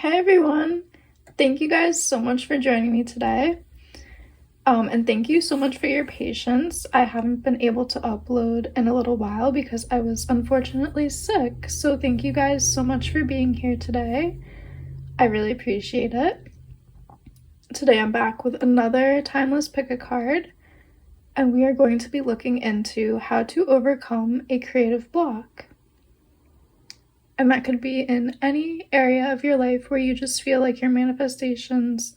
Hey everyone! Thank you guys so much for joining me today. And thank you so much for your patience. I haven't been able to upload in a little while because I was unfortunately sick. So thank you guys so much for being here today. I really appreciate it. Today I'm back with another timeless pick a card, and we are going to be looking into how to overcome a creative block. And that could be in any area of your life where you just feel like your manifestations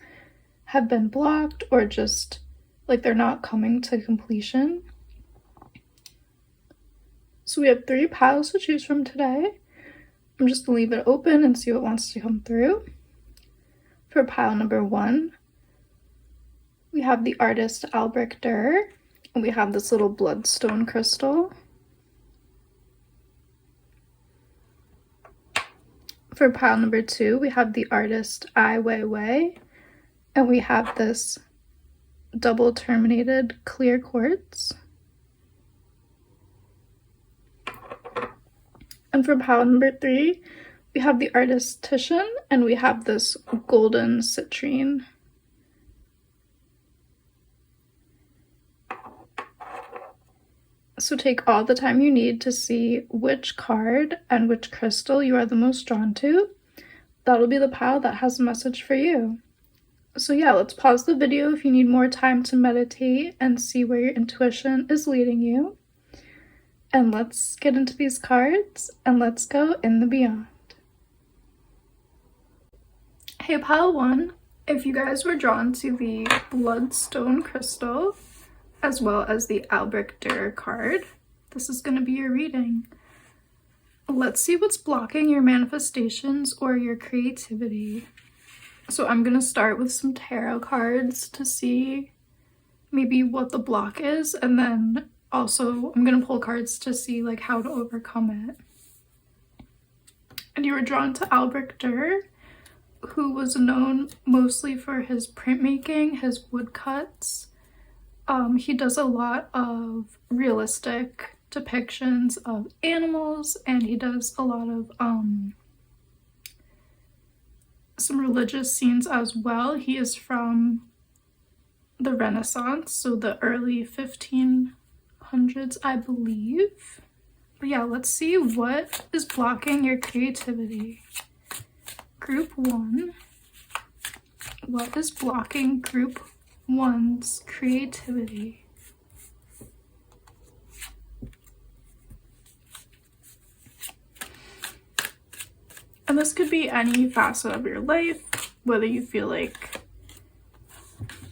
have been blocked or just like they're not coming to completion. So we have 3 piles to choose from today. I'm just gonna leave it open and see what wants to come through. For pile number 1, we have the artist Albrecht Dürer, and we have this little bloodstone crystal. For pile number 2, we have the artist Ai Weiwei, and we have this double terminated clear quartz. And for pile number 3, we have the artist Titian, and we have this golden citrine. So take all the time you need to see which card and which crystal you are the most drawn to. That'll be the pile that has a message for you. So yeah, let's pause the video if you need more time to meditate and see where your intuition is leading you. And let's get into these cards and let's go in the beyond. Hey, pile 1, if you guys were drawn to the bloodstone crystal as well as the Albrecht Dürer card, this is going to be your reading. Let's see what's blocking your manifestations or your creativity. So I'm going to start with some tarot cards to see maybe what the block is, and then also I'm going to pull cards to see like how to overcome it. And you were drawn to Albrecht Dürer, who was known mostly for his printmaking, his woodcuts. He does a lot of realistic depictions of animals, and he does a lot of some religious scenes as well. He is from the Renaissance, so the early 1500s, I believe. But yeah, let's see what is blocking your creativity. Group 1. What is blocking Group 1's creativity? And this could be any facet of your life, whether you feel like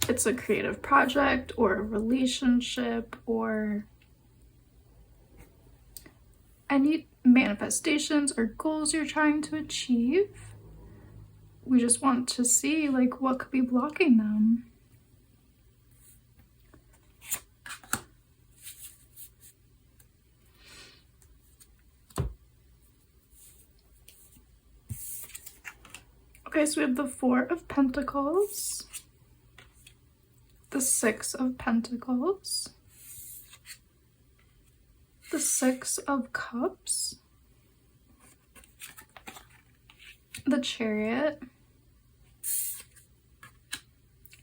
it's a creative project or a relationship or any manifestations or goals you're trying to achieve. We just want to see like what could be blocking them. Okay, so we have the 4 of Pentacles, the 6 of Pentacles, the 6 of Cups, the Chariot,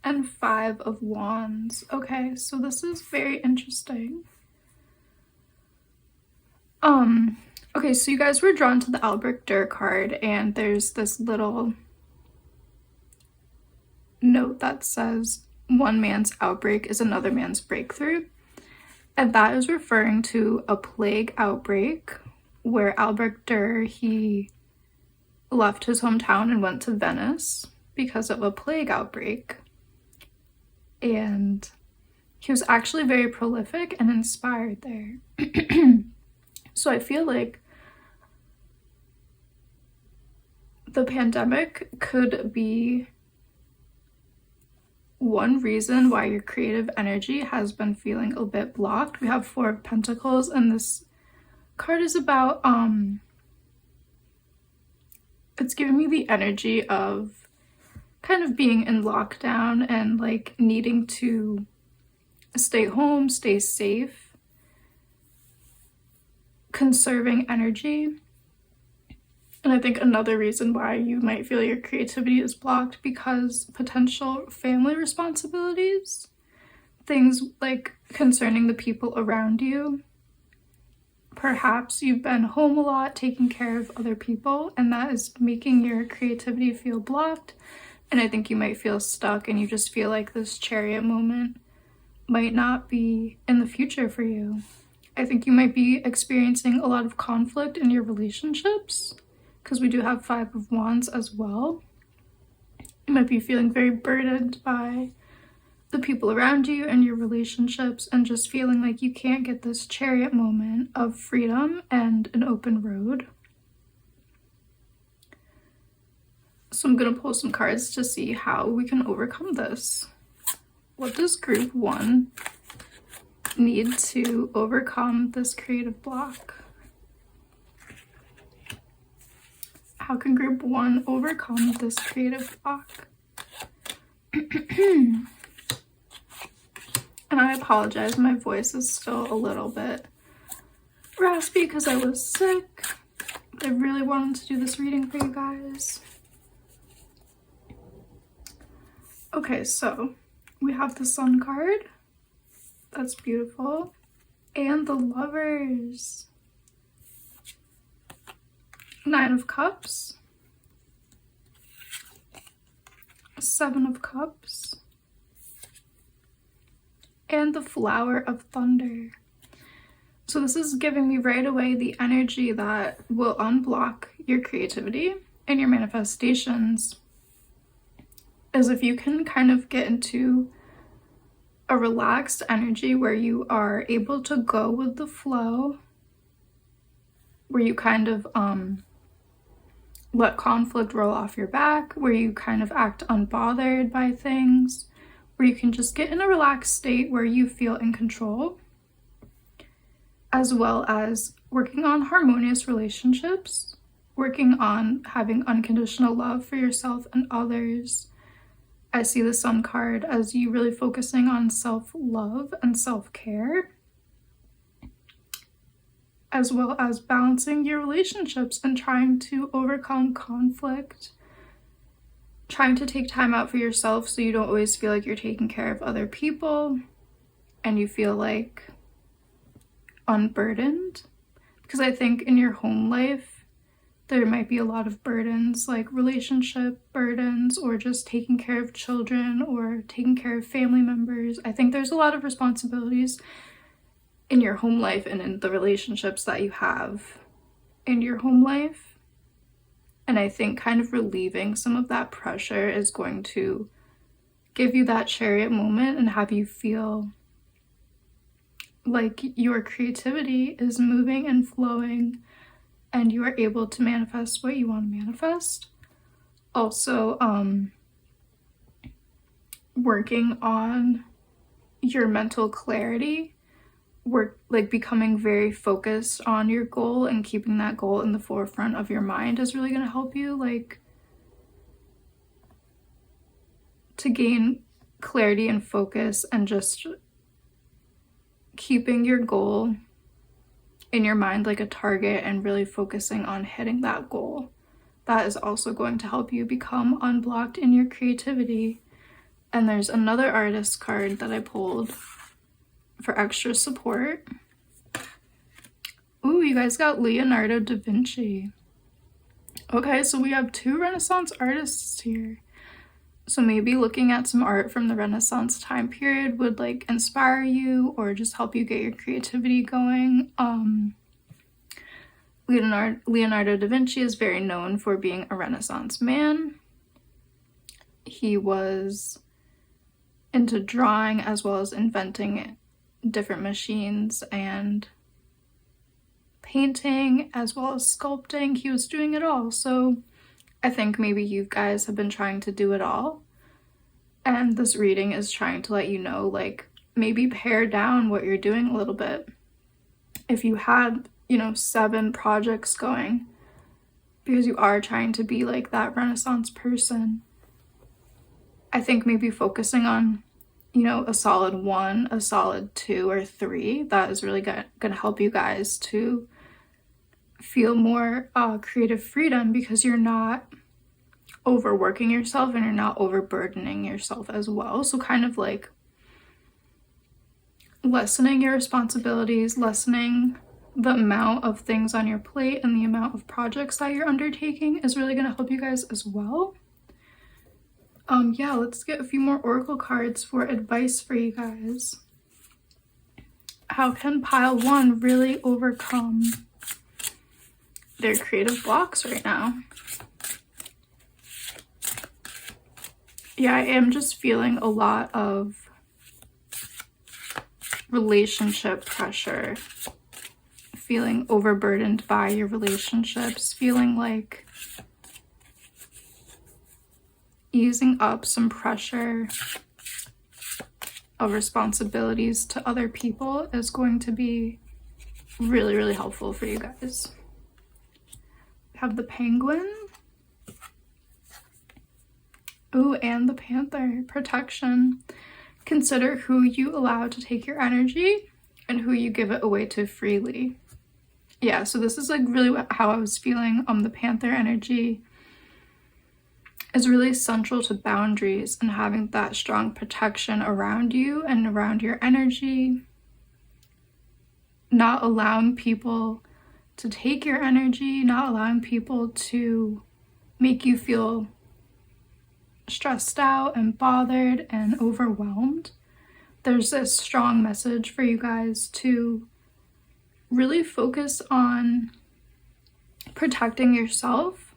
and 5 of Wands. Okay, so this is very interesting. Okay, so you guys were drawn to the Albrecht Dürer card, and there's this little note that says, "One man's outbreak is another man's breakthrough." And that is referring to a plague outbreak where Albrecht Dürer, he left his hometown and went to Venice because of a plague outbreak. And he was actually very prolific and inspired there. So I feel like the pandemic could be one reason why your creative energy has been feeling a bit blocked. We have 4 of Pentacles, and this card is about it's giving me the energy of kind of being in lockdown and like needing to stay home, stay safe, conserving energy. And I think another reason why you might feel your creativity is blocked because potential family responsibilities, things like concerning the people around you. Perhaps you've been home a lot taking care of other people, and that is making your creativity feel blocked. And I think you might feel stuck and you just feel like this chariot moment might not be in the future for you. I think you might be experiencing a lot of conflict in your relationships because we do have 5 of Wands as well. You might be feeling very burdened by the people around you and your relationships and just feeling like you can't get this chariot moment of freedom and an open road. So I'm going to pull some cards to see how we can overcome this. What does group 1 need to overcome this creative block? How can group 1 overcome this creative block? And I apologize, my voice is still a little bit raspy because I was sick. I really wanted to do this reading for you guys. Okay, so we have the Sun card. That's beautiful. And the Lovers. 9 of Cups. 7 of Cups. And the Flower of Thunder. So this is giving me right away the energy that will unblock your creativity and your manifestations. As if you can kind of get into a relaxed energy where you are able to go with the flow, where you kind of let conflict roll off your back, where you kind of act unbothered by things, where you can just get in a relaxed state where you feel in control, as well as working on harmonious relationships, working on having unconditional love for yourself and others. I see the Sun card as you really focusing on self-love and self-care, as well as balancing your relationships and trying to overcome conflict, trying to take time out for yourself so you don't always feel like you're taking care of other people and you feel like unburdened. Because I think in your home life, there might be a lot of burdens, like relationship burdens or just taking care of children or taking care of family members. I think there's a lot of responsibilities in your home life and in the relationships that you have in your home life. And I think kind of relieving some of that pressure is going to give you that chariot moment and have you feel like your creativity is moving and flowing and you are able to manifest what you want to manifest. Also, working on your mental clarity, becoming very focused on your goal and keeping that goal in the forefront of your mind is really going to help you, to gain clarity and focus, and just keeping your goal in your mind like a target and really focusing on hitting that goal. That is also going to help you become unblocked in your creativity. And there's another artist card that I pulled for extra support. Ooh, you guys got Leonardo da Vinci. Okay, so we have 2 Renaissance artists here. So maybe looking at some art from the Renaissance time period would inspire you or just help you get your creativity going. Leonardo da Vinci is very known for being a Renaissance man. He was into drawing as well as inventing different machines and painting as well as sculpting. He was doing it all. So I think maybe you guys have been trying to do it all, and this reading is trying to let you know, maybe pare down what you're doing a little bit. If you had, 7 projects going, because you are trying to be like that Renaissance person, I think maybe focusing on, a solid 1, a solid 2 or 3, that is really gonna help you guys to feel more creative freedom because you're not overworking yourself and you're not overburdening yourself as well. So kind of like lessening your responsibilities, lessening the amount of things on your plate and the amount of projects that you're undertaking is really going to help you guys as well. Yeah, let's get a few more oracle cards for advice for you guys. How can pile 1 really overcome their creative blocks right now? Yeah, I am just feeling a lot of relationship pressure, feeling overburdened by your relationships, feeling like easing up some pressure of responsibilities to other people is going to be really, really helpful for you guys. We have the penguin. Ooh, and the panther. Protection. Consider who you allow to take your energy and who you give it away to freely. Yeah, so this is like really how I was feeling. The panther energy is really central to boundaries and having that strong protection around you and around your energy. Not allowing people to take your energy, not allowing people to make you feel stressed out and bothered and overwhelmed. There's this strong message for you guys to really focus on protecting yourself.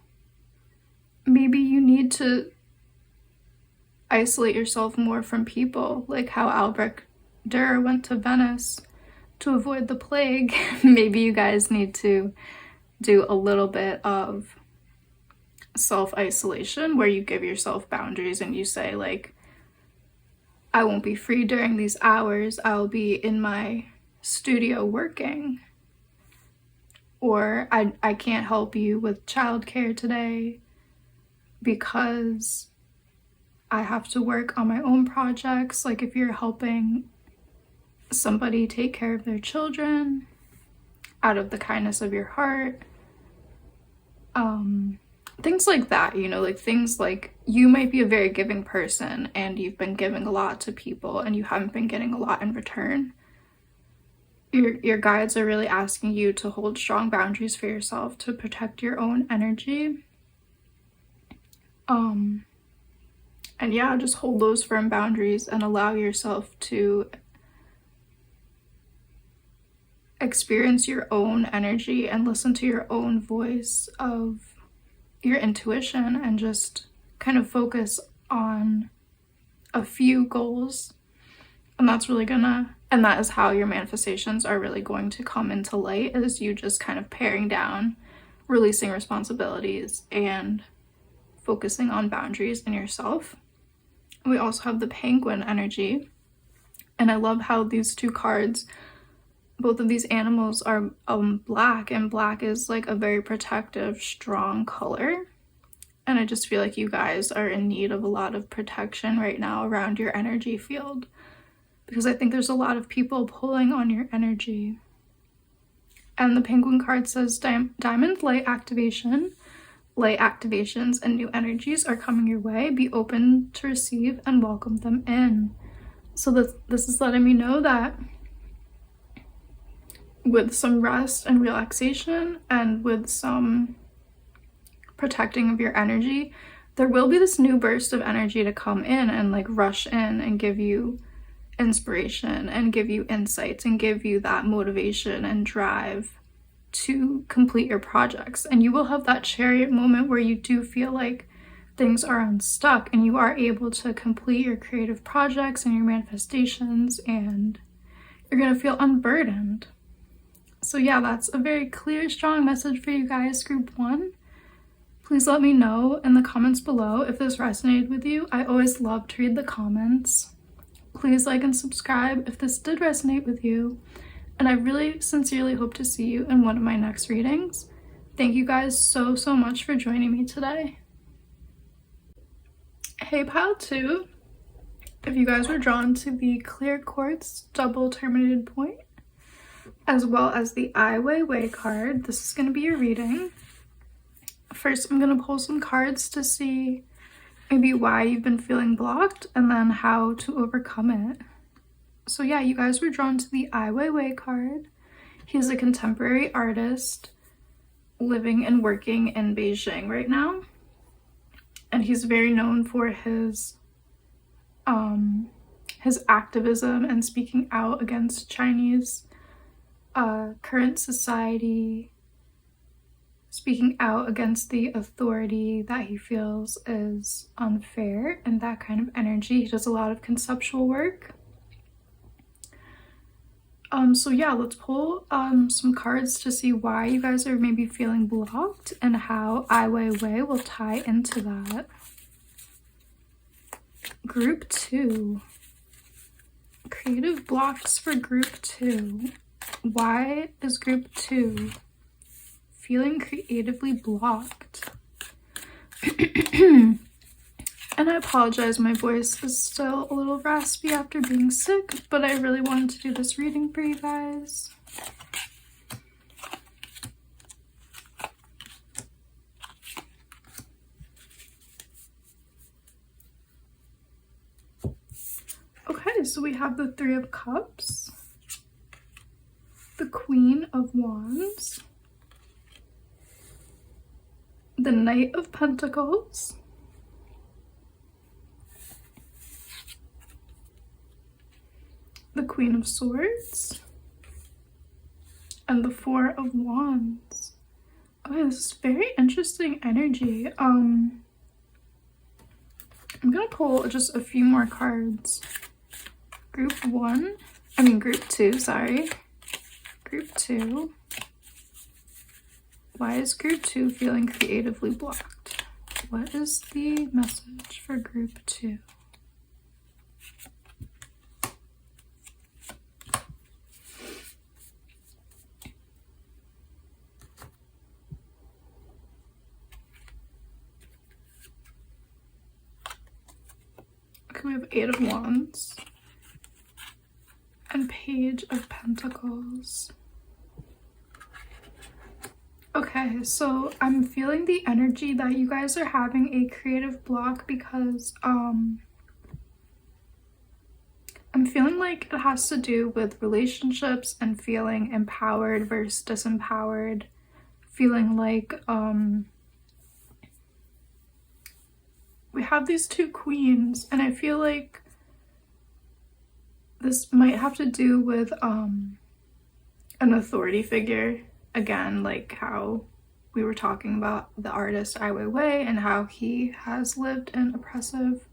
Maybe you need to isolate yourself more from people, like how Albrecht Dürer went to Venice to avoid the plague. Maybe you guys need to do a little bit of self-isolation where you give yourself boundaries and you say, like, I won't be free during these hours, I'll be in my studio working, or I can't help you with childcare today because I have to work on my own projects. Like if you're helping somebody take care of their children out of the kindness of your heart, things like that, you know, like things like you might be a very giving person and you've been giving a lot to people and you haven't been getting a lot in return. Your guides are really asking you to hold strong boundaries for yourself, to protect your own energy. And yeah, just hold those firm boundaries and allow yourself to experience your own energy and listen to your own voice of your intuition and just kind of focus on a few goals. And that's really and that is how your manifestations are really going to come into light, is you just kind of paring down, releasing responsibilities and focusing on boundaries in yourself. We also have the penguin energy, and I love how these two cards, both of these animals are black, and black is like a very protective, strong color. And I just feel like you guys are in need of a lot of protection right now around your energy field, because I think there's a lot of people pulling on your energy. And the penguin card says diamond light activation. Light activations and new energies are coming your way. Be open to receive and welcome them in. So this is letting me know that with some rest and relaxation and with some protecting of your energy, there will be this new burst of energy to come in and like rush in and give you inspiration and give you insights and give you that motivation and drive to complete your projects. And you will have that chariot moment where you do feel like things are unstuck and you are able to complete your creative projects and your manifestations, and you're going to feel unburdened. So yeah, that's a very clear, strong message for you guys, group 1. Please let me know in the comments below if this resonated with you. I always love to read the comments. Please like and subscribe if this did resonate with you. And I really sincerely hope to see you in one of my next readings. Thank you guys so much for joining me today. Hey pile 2, if you guys were drawn to the clear quartz double terminated point, as well as the Ai Weiwei card. This is going to be your reading. First, I'm going to pull some cards to see maybe why you've been feeling blocked and then how to overcome it. So yeah, you guys were drawn to the Ai Weiwei card. He's a contemporary artist living and working in Beijing right now. And he's very known for his activism and speaking out against Chinese current society, speaking out against the authority that he feels is unfair and that kind of energy. He does a lot of conceptual work. So yeah, let's pull some cards to see why you guys are maybe feeling blocked and how Ai Weiwei will tie into that. Group 2. Creative blocks for group 2. Why is group 2 feeling creatively blocked? And I apologize, my voice is still a little raspy after being sick, but I really wanted to do this reading for you guys. Okay, so we have the Three of Cups, the Queen of Wands, the Knight of Pentacles, the Queen of Swords, and the Four of Wands. Okay, this is very interesting energy. I'm gonna pull just a few more cards. Group 2, sorry. Group 2. Why is group 2 feeling creatively blocked? What is the message for group 2? Okay, we have Eight of Wands and Page of Pentacles. Okay, so I'm feeling the energy that you guys are having a creative block because I'm feeling like it has to do with relationships and feeling empowered versus disempowered, feeling like we have these two queens, and I feel like this might have to do with an authority figure. Again, like how we were talking about the artist Ai Weiwei and how he has lived in oppressive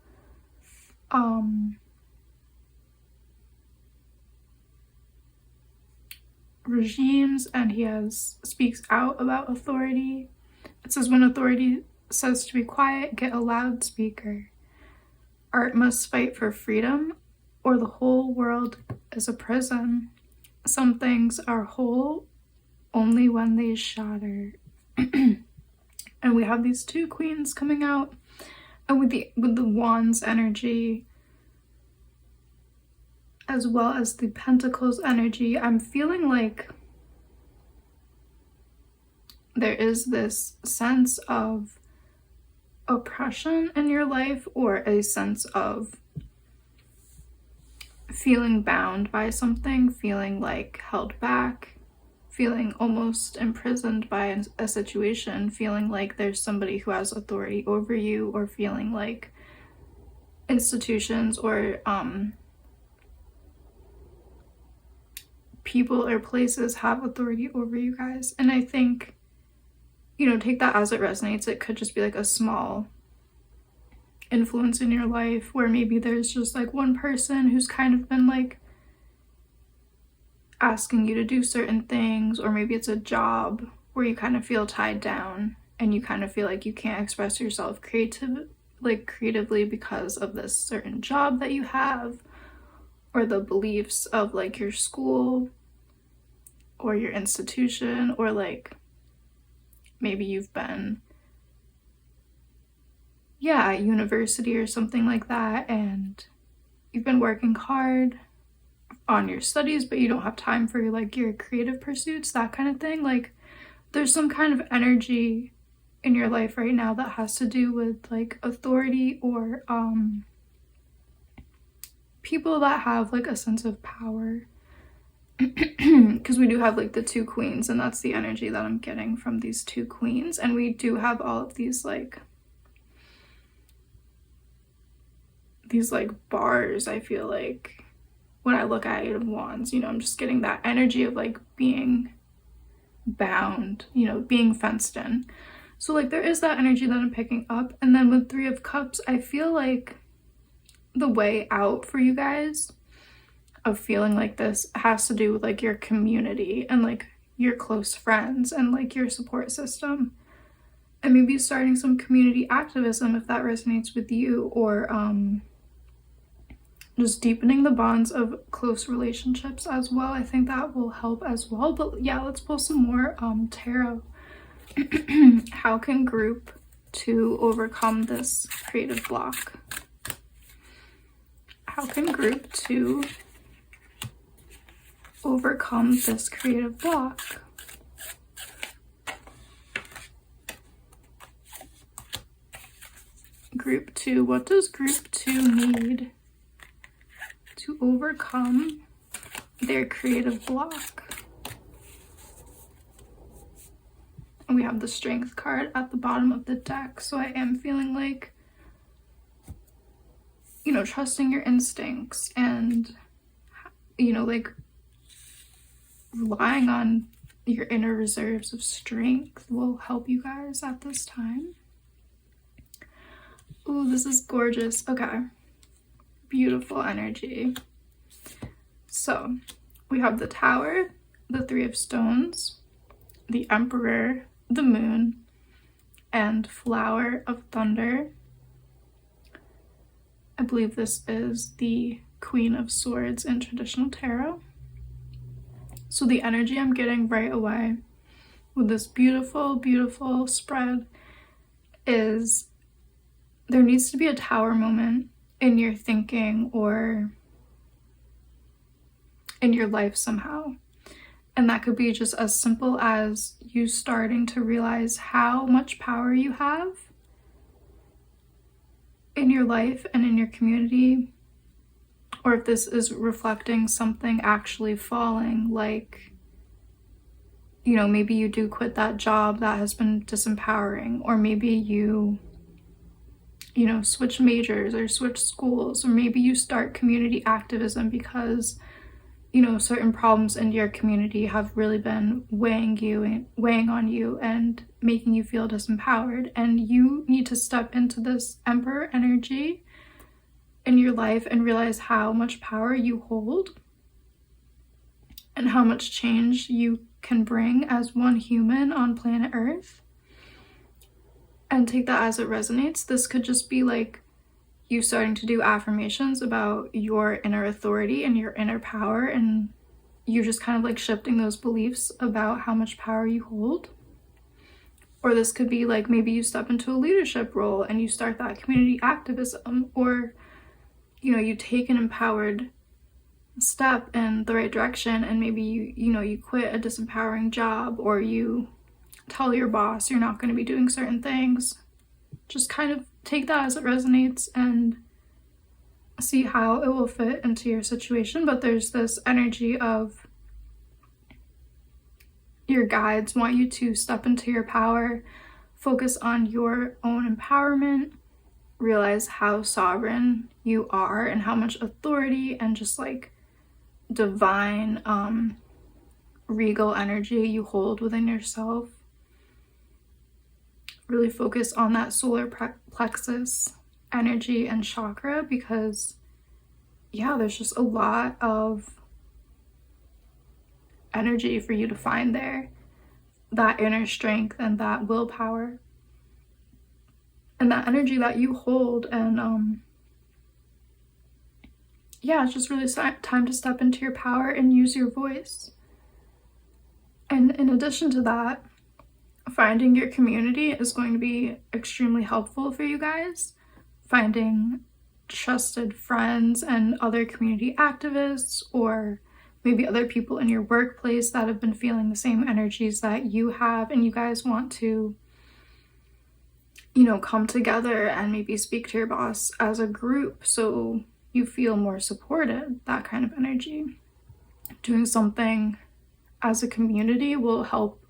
regimes, and he speaks out about authority. It says, when authority says to be quiet, get a loudspeaker. Art must fight for freedom, or the whole world is a prison. Some things are whole only when they shatter. And we have these two queens coming out, and with the wands energy as well as the pentacles energy, I'm feeling like there is this sense of oppression in your life, or a sense of feeling bound by something, feeling like held back, feeling almost imprisoned by a situation, feeling like there's somebody who has authority over you, or feeling like institutions or people or places have authority over you guys. And I think, you know, take that as it resonates. It could just be like a small influence in your life where maybe there's just like one person who's kind of been like asking you to do certain things, or maybe it's a job where you kind of feel tied down and you kind of feel like you can't express yourself creatively because of this certain job that you have, or the beliefs of like your school or your institution, or like maybe you've been at university or something like that, and you've been working hard on your studies, but you don't have time for like your creative pursuits, that kind of thing. Like there's some kind of energy in your life right now that has to do with like authority or people that have like a sense of power. Because we do have like the two queens, and that's the energy that I'm getting from these two queens. And we do have all of these like bars, I feel like, when I look at Eight of Wands. You know, I'm just getting that energy of like being bound, you know, being fenced in. So like there is that energy that I'm picking up. And then with Three of Cups, I feel like the way out for you guys of feeling like this has to do with like your community and like your close friends and like your support system, and maybe starting some community activism if that resonates with you, or just deepening the bonds of close relationships as well. I think that will help as well. But yeah, let's pull some more tarot. How can group 2 overcome this creative block? How can group 2 overcome this creative block? Group 2, what does group 2 need to overcome their creative block? And we have the Strength card at the bottom of the deck. So I am feeling like, you know, trusting your instincts and, you know, like relying on your inner reserves of strength will help you guys at this time. Oh, this is gorgeous. Okay. Beautiful energy. So we have the Tower, the Three of Stones, the Emperor, the Moon, and Flower of Thunder. I believe this is the Queen of Swords in traditional tarot. So the energy I'm getting right away with this beautiful, beautiful spread is there needs to be a tower moment in your thinking or in your life somehow. And that could be just as simple as you starting to realize how much power you have in your life and in your community. Or if this is reflecting something actually falling, like, you know, maybe you do quit that job that has been disempowering, or maybe you know, switch majors or switch schools, or maybe you start community activism because, you know, certain problems in your community have really been weighing on you and making you feel disempowered, and you need to step into this Emperor energy in your life and realize how much power you hold and how much change you can bring as one human on planet Earth, and take that as it resonates. This could just be like you starting to do affirmations about your inner authority and your inner power, and you just kind of like shifting those beliefs about how much power you hold. Or this could be like maybe you step into a leadership role and you start that community activism, or, you know, you take an empowered step in the right direction, and maybe you quit a disempowering job, or you tell your boss you're not going to be doing certain things. Just kind of take that as it resonates and see how it will fit into your situation. But there's this energy of your guides want you to step into your power, focus on your own empowerment, realize how sovereign you are and how much authority and just like divine regal energy you hold within yourself. Really focus on that solar plexus energy and chakra, because yeah, there's just a lot of energy for you to find there, that inner strength and that willpower and that energy that you hold. And yeah, it's just really time to step into your power and use your voice. And in addition to that, finding your community is going to be extremely helpful for you guys. Finding trusted friends and other community activists, or maybe other people in your workplace that have been feeling the same energies that you have, and you guys want to, you know, come together and maybe speak to your boss as a group so you feel more supported. That kind of energy. Doing something as a community will help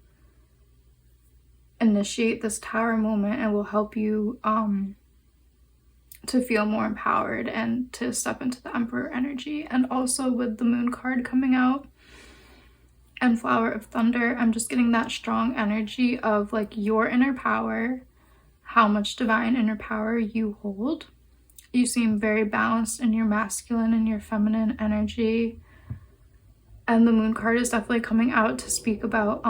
initiate this Tower moment and will help you to feel more empowered and to step into the Emperor energy. And also with the Moon card coming out and Flower of Thunder, I'm just getting that strong energy of like your inner power, how much divine inner power you hold. You seem very balanced in your masculine and your feminine energy. And the Moon card is definitely coming out to speak about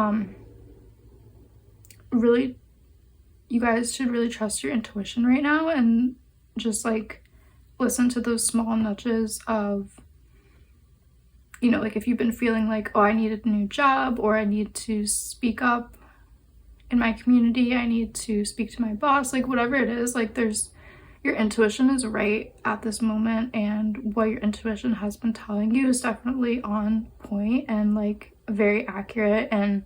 really, you guys should really trust your intuition right now and just like listen to those small nudges of, you know, like if you've been feeling like, oh, I need a new job, or I need to speak up in my community, I need to speak to my boss, like whatever it is, like your intuition is right at this moment, and what your intuition has been telling you is definitely on point and like very accurate. And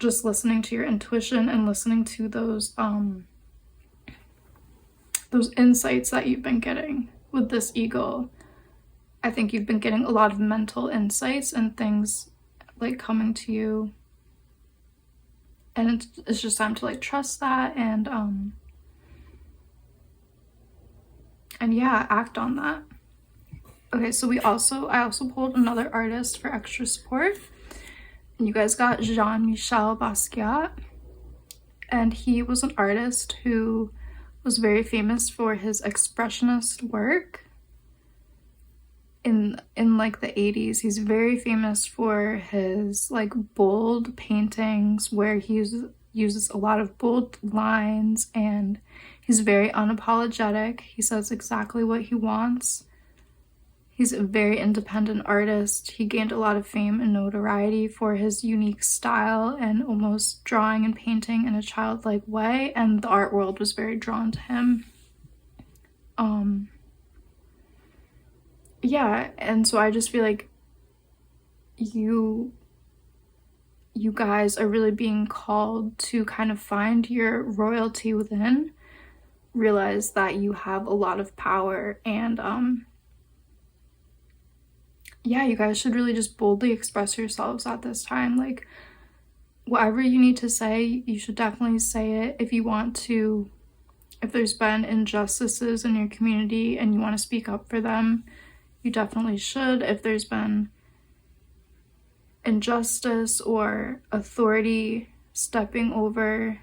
just listening to your intuition and listening to those insights that you've been getting with this eagle. I think you've been getting a lot of mental insights and things like coming to you, and it's just time to like trust that and yeah, act on that. Okay, so I also pulled another artist for extra support, and you guys got Jean-Michel Basquiat, and he was an artist who was very famous for his expressionist work in like the 80s. He's very famous for his like bold paintings where he uses a lot of bold lines, and he's very unapologetic. He says exactly what he wants. He's a very independent artist. He gained a lot of fame and notoriety for his unique style and almost drawing and painting in a childlike way, and the art world was very drawn to him. Yeah, and so I just feel like you guys are really being called to kind of find your royalty within, realize that you have a lot of power, and yeah, you guys should really just boldly express yourselves at this time. Like whatever you need to say, you should definitely say it. If you want to, if there's been injustices in your community and you want to speak up for them, you definitely should. If there's been injustice or authority stepping over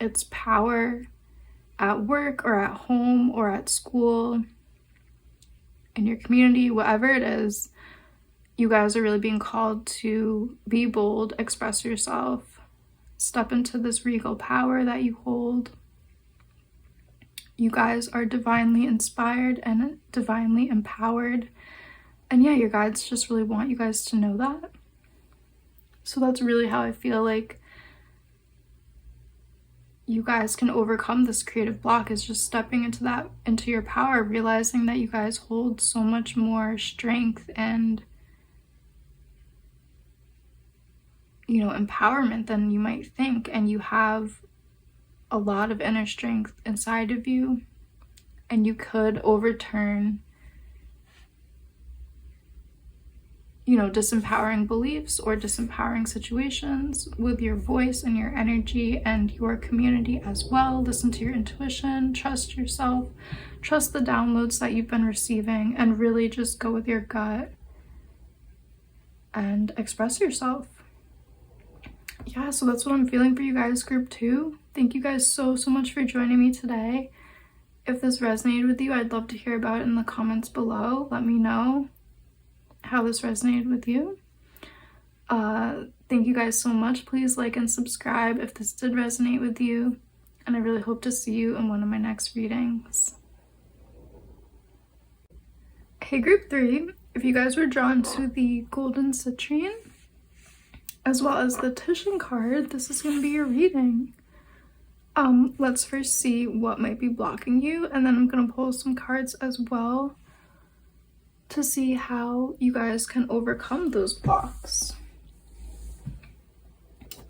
its power at work or at home or at school, in your community, whatever it is, you guys are really being called to be bold, express yourself, step into this regal power that you hold. You guys are divinely inspired and divinely empowered. And yeah, your guides just really want you guys to know that. So that's really how I feel like you guys can overcome this creative block, is just stepping into your power, realizing that you guys hold so much more strength and, you know, empowerment than you might think, and you have a lot of inner strength inside of you, and you could overturn, you know, disempowering beliefs or disempowering situations with your voice and your energy and your community as well. Listen to your intuition, trust yourself, trust the downloads that you've been receiving, and really just go with your gut and express yourself. Yeah, so that's what I'm feeling for you guys, group 2. Thank you guys so much for joining me today. If this resonated with you, I'd love to hear about it in the comments below. Let me know how this resonated with you. Thank you guys so much. Please like and subscribe if this did resonate with you, and I really hope to see you in one of my next readings. Hey group 3, if you guys were drawn to the golden citrine as well as the Titian card, this is going to be your reading. Let's first see what might be blocking you, and then I'm gonna pull some cards as well to see how you guys can overcome those blocks.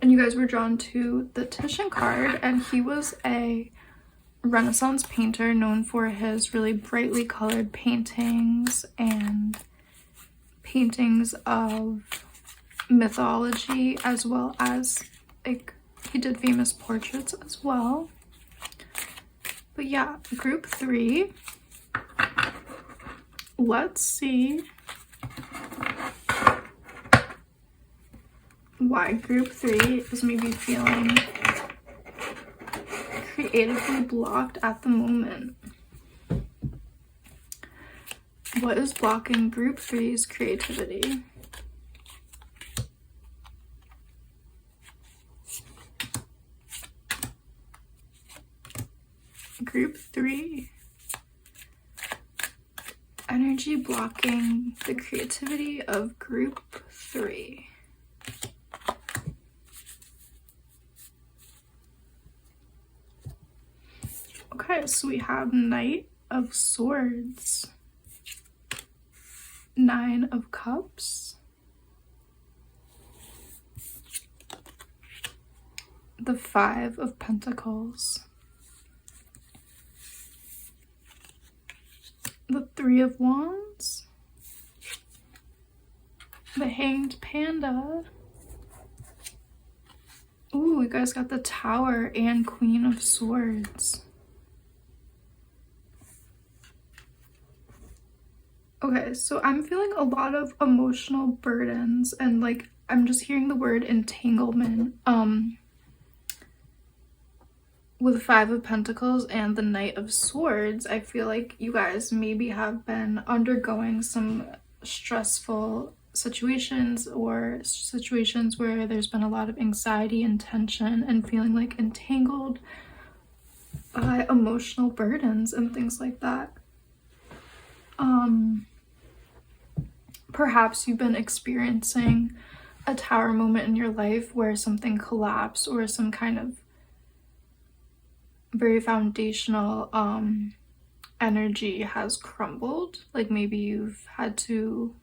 And you guys were drawn to the Titian card, and he was a Renaissance painter known for his really brightly colored paintings and paintings of mythology, as well as like he did famous portraits as well. But yeah, group 3. Let's see why group 3 is maybe feeling creatively blocked at the moment. What is blocking group 3's creativity? Group 3. Energy blocking the creativity of group 3. Okay, so we have Knight of Swords, 9 of Cups, the 5 of Pentacles, the 3 of Wands, the Hanged Panda. Ooh, you guys got the Tower and Queen of Swords. Okay, so I'm feeling a lot of emotional burdens, and like I'm just hearing the word entanglement. With 5 of Pentacles and the Knight of Swords, I feel like you guys maybe have been undergoing some stressful situations, or situations where there's been a lot of anxiety and tension and feeling like entangled by emotional burdens and things like that. Perhaps you've been experiencing a tower moment in your life where something collapsed, or some kind of very foundational energy has crumbled. Like maybe you've had to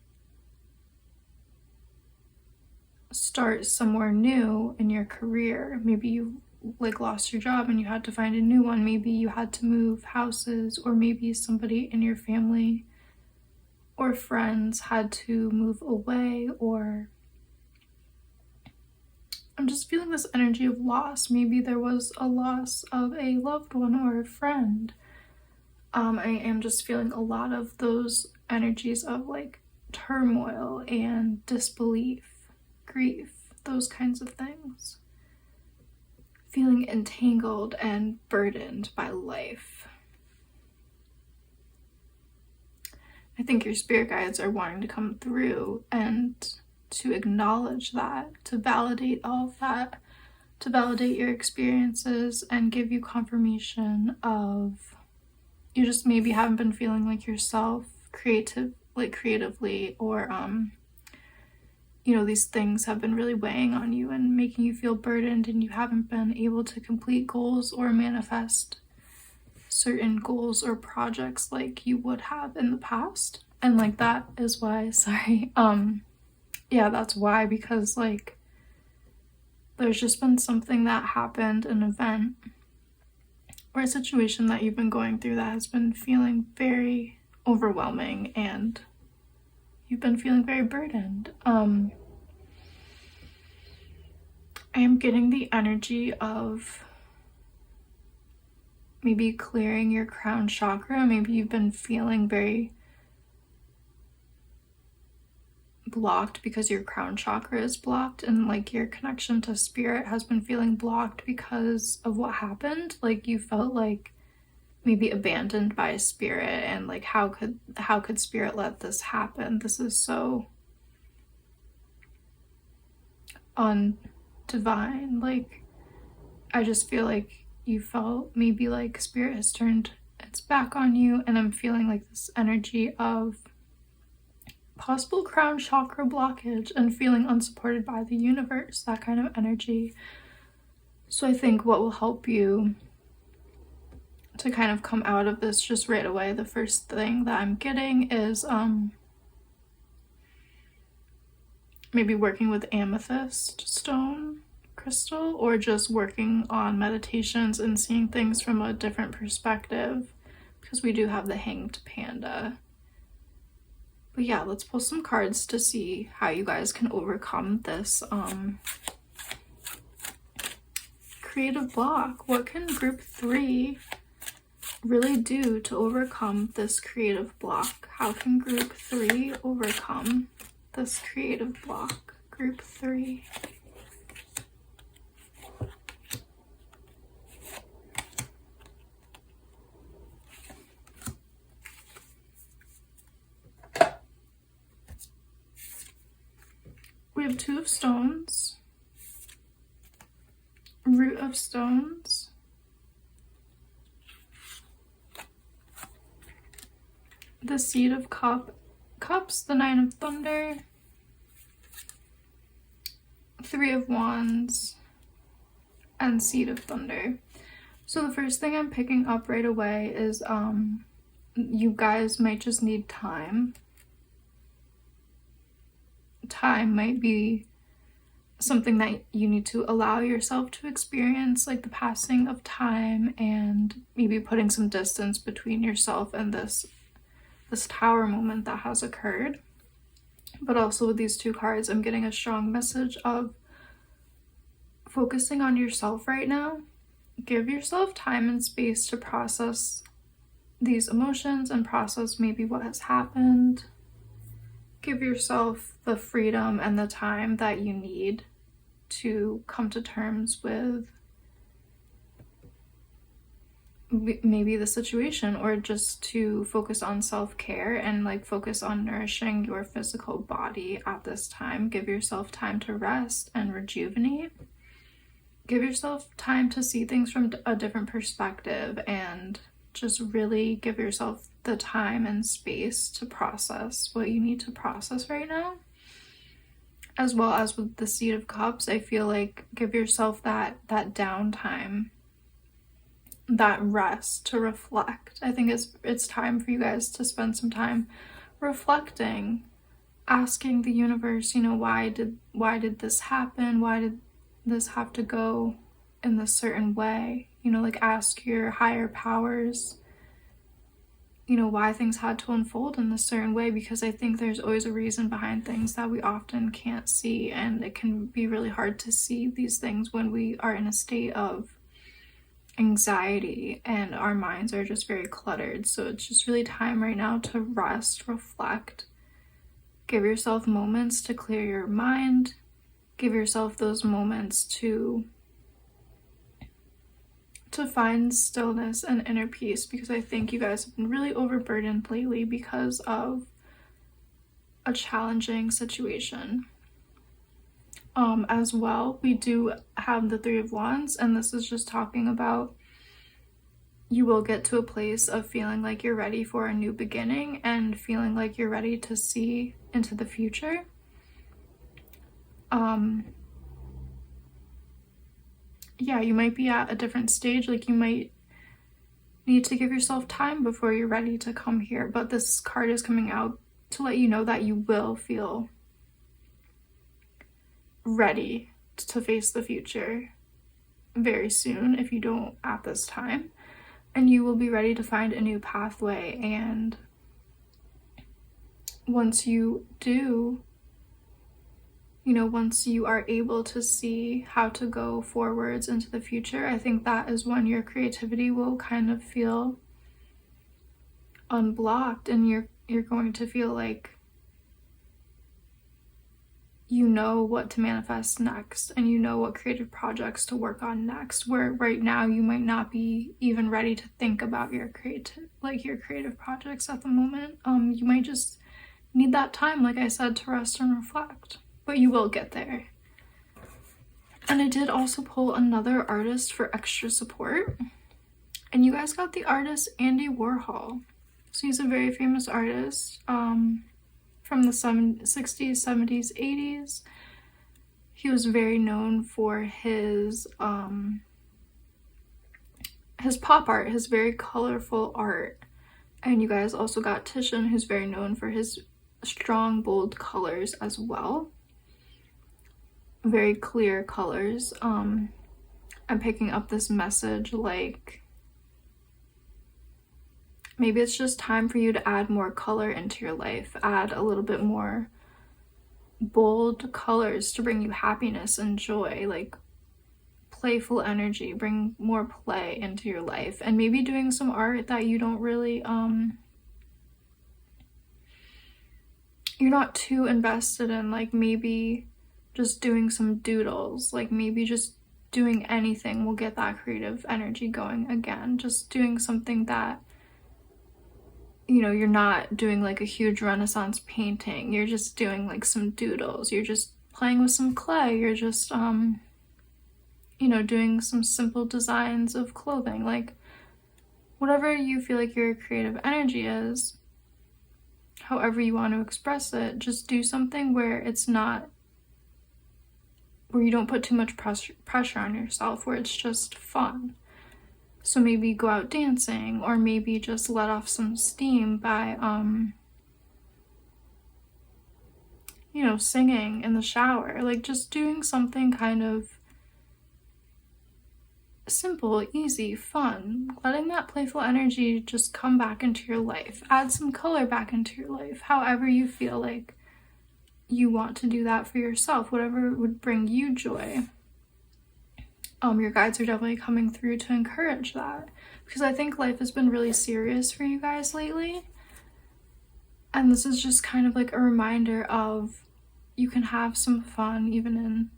start somewhere new in your career. Maybe you like lost your job and you had to find a new one. Maybe you had to move houses, or maybe somebody in your family or friends had to move away, or I'm just feeling this energy of loss. Maybe there was a loss of a loved one or a friend. I am just feeling a lot of those energies of like turmoil and disbelief, grief, those kinds of things. Feeling entangled and burdened by life. I think your spirit guides are wanting to come through and to acknowledge that, to validate all of that, to validate your experiences and give you confirmation of you just maybe haven't been feeling like yourself creatively, or you know, these things have been really weighing on you and making you feel burdened, and you haven't been able to complete goals or manifest certain goals or projects like you would have in the past. And like that is why, sorry, yeah, that's why, because like there's just been something that happened, an event or a situation that you've been going through that has been feeling very overwhelming, and you've been feeling very burdened. I am getting the energy of maybe clearing your crown chakra. Maybe you've been feeling very blocked because your crown chakra is blocked, and like your connection to spirit has been feeling blocked because of what happened. Like you felt like maybe abandoned by spirit, and like how could spirit let this happen? This is so undivine. Like I just feel like you felt maybe like spirit has turned its back on you, and I'm feeling like this energy of possible crown chakra blockage and feeling unsupported by the universe, that kind of energy. So I think what will help you to kind of come out of this just right away, the first thing that I'm getting is maybe working with amethyst stone crystal, or just working on meditations and seeing things from a different perspective, because we do have the hanged panda. But yeah, let's pull some cards to see how you guys can overcome this creative block. What can group 3 really do to overcome this creative block? How can group 3 overcome this creative block? Group 3. We have 2 of stones, root of stones, the seed of cups, the 9 of thunder, 3 of wands, and seed of thunder. So the first thing I'm picking up right away is you guys might just need time. Time might be something that you need to allow yourself to experience, like the passing of time, and maybe putting some distance between yourself and this tower moment that has occurred. But also with these 2 cards, I'm getting a strong message of focusing on yourself right now. Give yourself time and space to process these emotions and process maybe what has happened. Give yourself the freedom and the time that you need to come to terms with maybe the situation, or just to focus on self-care and like focus on nourishing your physical body at this time. Give yourself time to rest and rejuvenate. Give yourself time to see things from a different perspective, and just really give yourself the time and space to process what you need to process right now. As well as with the seed of cups, I feel like give yourself that downtime, that rest to reflect. I think it's time for you guys to spend some time reflecting, asking the universe, you know, why did this happen? Why did this have to go in this certain way? You know, like ask your higher powers, you know, why things had to unfold in this certain way, because I think there's always a reason behind things that we often can't see, and it can be really hard to see these things when we are in a state of anxiety and our minds are just very cluttered. So it's just really time right now to rest, reflect, give yourself moments to clear your mind, give yourself those moments to find stillness and inner peace, because I think you guys have been really overburdened lately because of a challenging situation. As well, we do have the 3 of wands, and this is just talking about you will get to a place of feeling like you're ready for a new beginning and feeling like you're ready to see into the future. Yeah, you might be at a different stage, like you might need to give yourself time before you're ready to come here, but this card is coming out to let you know that you will feel ready to face the future very soon if you don't at this time, and you will be ready to find a new pathway. And once you do, you know, once you are able to see how to go forwards into the future, I think that is when your creativity will kind of feel unblocked, and you're going to feel like you know what to manifest next, and you know what creative projects to work on next, where right now you might not be even ready to think about your creative projects at the moment. You might just need that time, like I said, to rest and reflect, but you will get there. And I did also pull another artist for extra support, and you guys got the artist Andy Warhol. So he's a very famous artist from the 60s, 70s, 80s. he was very known for his pop art, his very colorful art. And you guys also got Titian, who's very known for his strong, bold colors as well. Very clear colors. I'm picking up this message like maybe it's just time for you to add more color into your life. Add a little bit more bold colors to bring you happiness and joy, like playful energy. Bring more play into your life, and maybe doing some art that you don't really you're not too invested in, like maybe just doing some doodles, like maybe just doing anything will get that creative energy going again. Just doing something that, you know, you're not doing like a huge Renaissance painting, you're just doing like some doodles, you're just playing with some clay, you're just you know, doing some simple designs of clothing, like whatever you feel like your creative energy is, however you want to express it, just do something where it's not, where you don't put too much pressure on yourself, where it's just fun. So maybe go out dancing, or maybe just let off some steam by you know, singing in the shower, like just doing something kind of simple, easy, fun, letting that playful energy just come back into your life. Add some color back into your life, however you feel like you want to do that for yourself, whatever would bring you joy. Your guides are definitely coming through to encourage that, because I think life has been really serious for you guys lately, and this is just kind of like a reminder of you can have some fun even in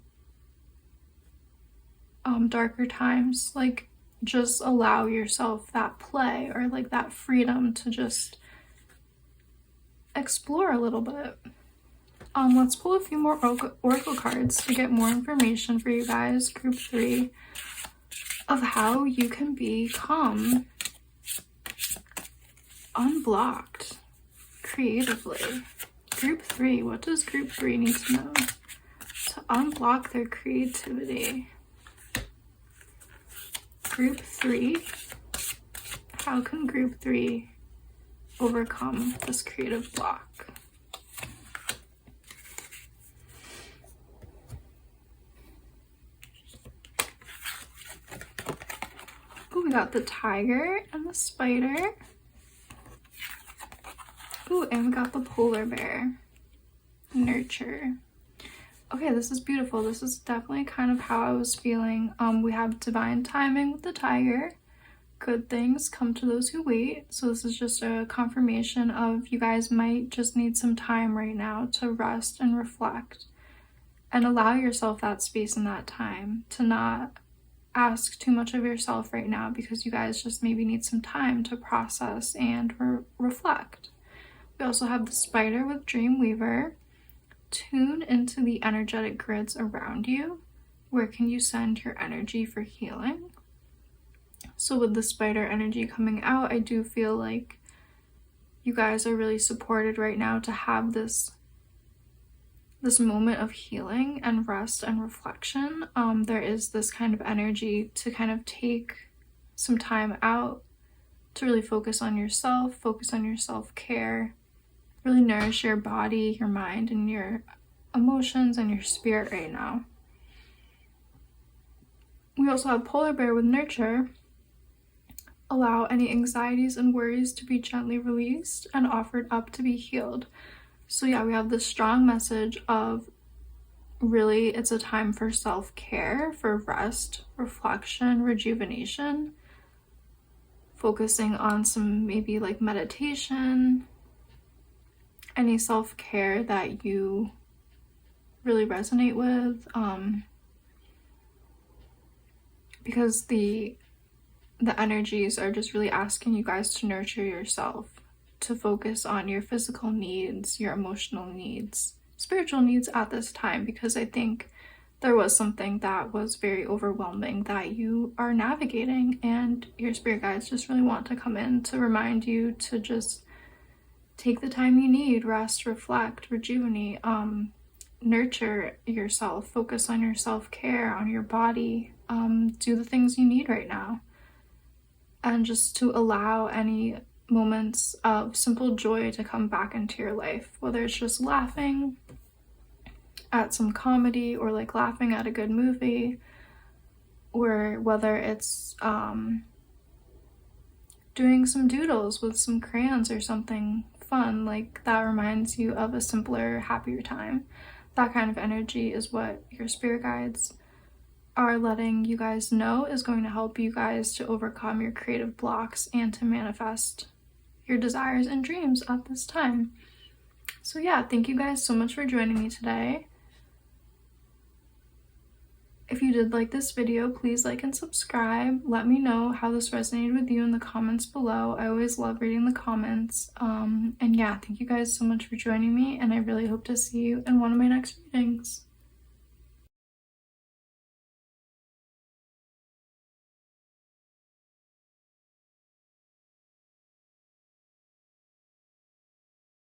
darker times. Like just allow yourself that play, or like that freedom to just explore a little bit. Let's pull a few more oracle cards to get more information for you guys, group 3, of how you can become unblocked creatively. Group 3, what does group 3 need to know to unblock their creativity? Group 3, how can group 3 overcome this creative block? Oh, we got the tiger and the spider. Ooh, and we got the polar bear. Nurture. Okay, this is beautiful. This is definitely kind of how I was feeling. We have divine timing with the tiger. Good things come to those who wait. So this is just a confirmation of you guys might just need some time right now to rest and reflect, and allow yourself that space and that time to not ask too much of yourself right now, because you guys just maybe need some time to process and reflect. We also have the spider with Dreamweaver. Tune into the energetic grids around you. Where can you send your energy for healing? So with the spider energy coming out, I do feel like you guys are really supported right now to have this moment of healing and rest and reflection. There is this kind of energy to kind of take some time out to really focus on yourself, focus on your self-care, really nourish your body, your mind, and your emotions and your spirit right now. We also have polar bear with nurture. Allow any anxieties and worries to be gently released and offered up to be healed. So yeah, we have this strong message of really it's a time for self-care, for rest, reflection, rejuvenation, focusing on some maybe like meditation, any self-care that you really resonate with, because the energies are just really asking you guys to nurture yourself, to focus on your physical needs, your emotional needs, spiritual needs at this time, because I think there was something that was very overwhelming that you are navigating, and your spirit guides just really want to come in to remind you to just take the time you need, rest, reflect, rejuvenate. nurture yourself, focus on your self-care, on your body, do the things you need right now, and just to allow any moments of simple joy to come back into your life, whether it's just laughing at some comedy or like laughing at a good movie, or whether it's doing some doodles with some crayons or something fun, like that reminds you of a simpler, happier time. That kind of energy is what your spirit guides are letting you guys know is going to help you guys to overcome your creative blocks and to manifest your desires and dreams at this time. So yeah, thank you guys so much for joining me today. If you did like this video, please like and subscribe. Let me know how this resonated with you in the comments below. I always love reading the comments. And yeah, thank you guys so much for joining me, and I really hope to see you in one of my next readings.